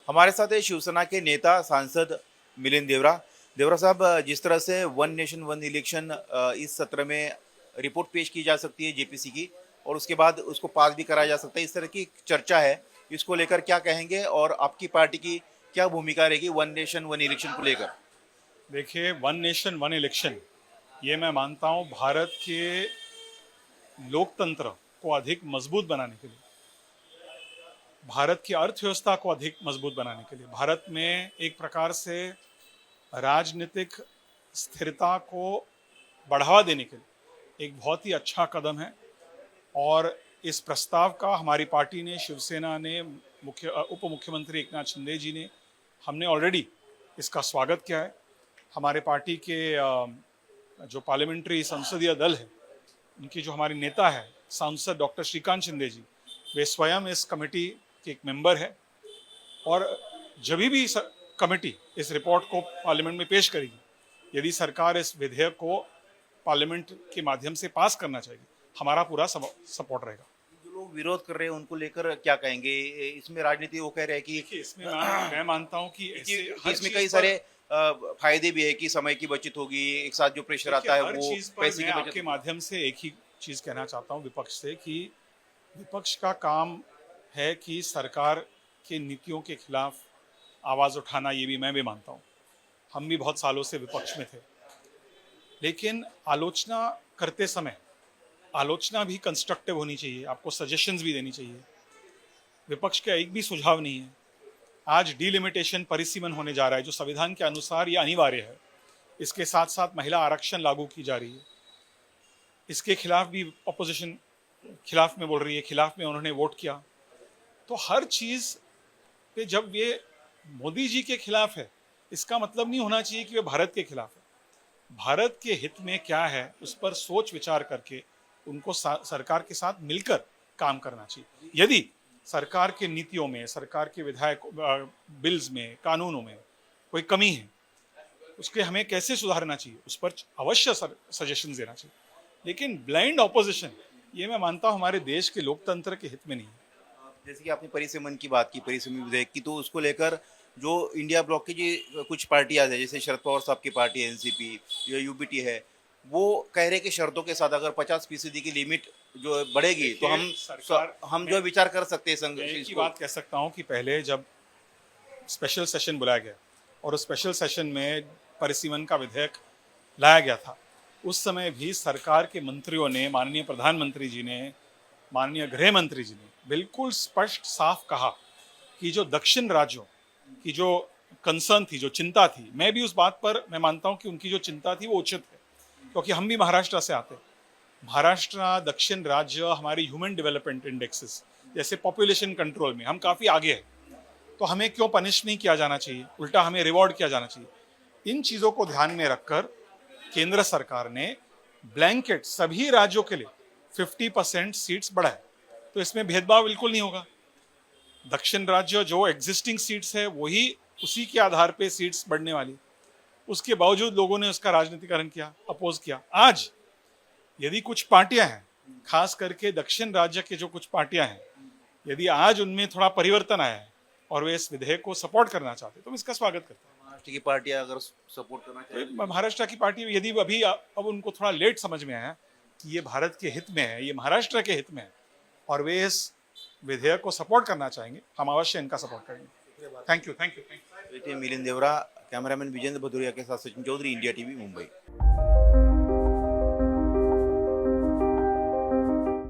हमारे साथ है शिवसेना के नेता सांसद मिलिंद देवरा। देवरा साहब, जिस तरह से वन नेशन वन इलेक्शन इस सत्र में रिपोर्ट पेश की जा सकती है जेपीसी की, और उसके बाद उसको पास भी कराया जा सकता है, इस तरह की चर्चा है। इसको लेकर क्या कहेंगे और आपकी पार्टी की क्या भूमिका रहेगी वन नेशन वन इलेक्शन को लेकर? देखिए, वन नेशन वन इलेक्शन, ये मैं मानता हूँ भारत के लोकतंत्र को अधिक मजबूत बनाने के लिए, भारत की अर्थव्यवस्था को अधिक मजबूत बनाने के लिए, भारत में एक प्रकार से राजनीतिक स्थिरता को बढ़ावा देने के लिए एक बहुत ही अच्छा कदम है। और इस प्रस्ताव का हमारी पार्टी ने, शिवसेना ने, उप मुख्यमंत्री एकनाथ शिंदे जी ने, हमने ऑलरेडी इसका स्वागत किया है। हमारे पार्टी के जो पार्लियामेंट्री संसदीय दल है, उनकी जो हमारी नेता है सांसद डॉक्टर श्रीकांत शिंदे जी, वे स्वयं इस कमेटी के एक मेंबर है। और जब भी कमेटी इस रिपोर्ट को पार्लियामेंट में पेश करेगी, यदि सरकार इस विधेयक को पार्लियामेंट के माध्यम से पास करना चाहेगी, हमारा पूरा सपोर्ट रहेगा। जो लोग विरोध कर रहे हैं उनको लेकर क्या कहेंगे? इसमें राजनीति वो कह रहे हैं कि इसमें मैं मानता हूँ कि इसमें कई सारे फायदे भी है कि समय की बचत होगी, एक साथ जो प्रेशर आता है वो पैसे की बचत। आपके माध्यम से एक ही चीज कहना चाहता हूँ विपक्ष से कि विपक्ष का काम है कि सरकार के नीतियों के खिलाफ आवाज उठाना। ये भी मैं भी मानता हूँ, हम भी बहुत सालों से विपक्ष में थे, लेकिन आलोचना करते समय आलोचना भी कंस्ट्रक्टिव होनी चाहिए, आपको सजेशंस भी देनी चाहिए। विपक्ष का एक भी सुझाव नहीं है। आज डिलिमिटेशन, परिसीमन होने जा रहा है, जो संविधान के अनुसार ये अनिवार्य है। इसके साथ साथ महिला आरक्षण लागू की जा रही है, इसके खिलाफ भी अपोजिशन खिलाफ में बोल रही है, खिलाफ में उन्होंने वोट किया। तो हर चीज पे जब ये मोदी जी के खिलाफ है, इसका मतलब नहीं होना चाहिए कि वे भारत के खिलाफ है। भारत के हित में क्या है, उस पर सोच विचार करके उनको सरकार के साथ मिलकर काम करना चाहिए। यदि सरकार के नीतियों में, सरकार के विधायक बिल्स में, कानूनों में कोई कमी है, उसके हमें कैसे सुधारना चाहिए, उस पर अवश्य सजेशन देना चाहिए। लेकिन ब्लाइंड ऑपोजिशन, ये मैं मानता हूँ हमारे देश के लोकतंत्र के हित में नहीं है। जैसे कि आपने परिसीमन की बात की, परिसीमन विधेयक की, तो उसको लेकर जो इंडिया ब्लॉक की जो कुछ पार्टियां हैं, जैसे शरद पवार साहब की पार्टी एनसीपी या यूबीटी है, वो कह रहे कि शर्तों के साथ अगर 50% की लिमिट जो बढ़ेगी तो हम जो विचार कर सकते हैं। संघ की बात कह सकता हूँ कि पहले जब स्पेशल सेशन बुलाया गया और उस स्पेशल सेशन में परिसीमन का विधेयक लाया गया था, उस समय भी सरकार के मंत्रियों ने, माननीय प्रधानमंत्री जी ने, माननीय गृह मंत्री जी ने बिल्कुल स्पष्ट साफ कहा कि जो दक्षिण राज्यों की जो कंसर्न थी, जो चिंता थी, मैं भी उस बात पर मैं मानता हूं कि उनकी जो चिंता थी वो उचित है, क्योंकि हम भी महाराष्ट्र से आते हैं। महाराष्ट्र, दक्षिण राज्य हमारी ह्यूमन डेवलपमेंट इंडेक्सेस जैसे पॉपुलेशन कंट्रोल में हम काफ़ी आगे हैं, तो हमें क्यों पनिश नहीं किया जाना चाहिए, उल्टा हमें रिवॉर्ड किया जाना चाहिए। इन चीज़ों को ध्यान में रखकर केंद्र सरकार ने ब्लैंकेट सभी राज्यों के लिए 50% सीट्स बढ़ाए, तो इसमें भेदभाव बिल्कुल नहीं होगा। दक्षिण राज्य जो एग्जिस्टिंग सीट्स है वही उसी के आधार पे सीट्स बढ़ने वाली, उसके बावजूद लोगों ने उसका राजनीतिकरण किया, अपोज किया। आज यदि कुछ पार्टियां हैं, खास करके दक्षिण राज्य के जो कुछ पार्टियां हैं, यदि आज उनमें थोड़ा परिवर्तन आया है और वे इस विधेयक को सपोर्ट करना चाहते हैं, तो हम इसका स्वागत करते हैं। महाराष्ट्र की पार्टियां अगर सपोर्ट करना चाहिए, महाराष्ट्र की पार्टी यदि अभी अब उनको थोड़ा लेट समझ में आया कि ये भारत के हित में है, ये महाराष्ट्र के हित में है, और वे इस विधेयक को सपोर्ट करना चाहेंगे, हम अवश्य इनका सपोर्ट करेंगे। Thank you. Milind Deora, cameraman Vijendra Bhadauria के साथ सचिन चौधरी, इंडिया टीवी, मुंबई।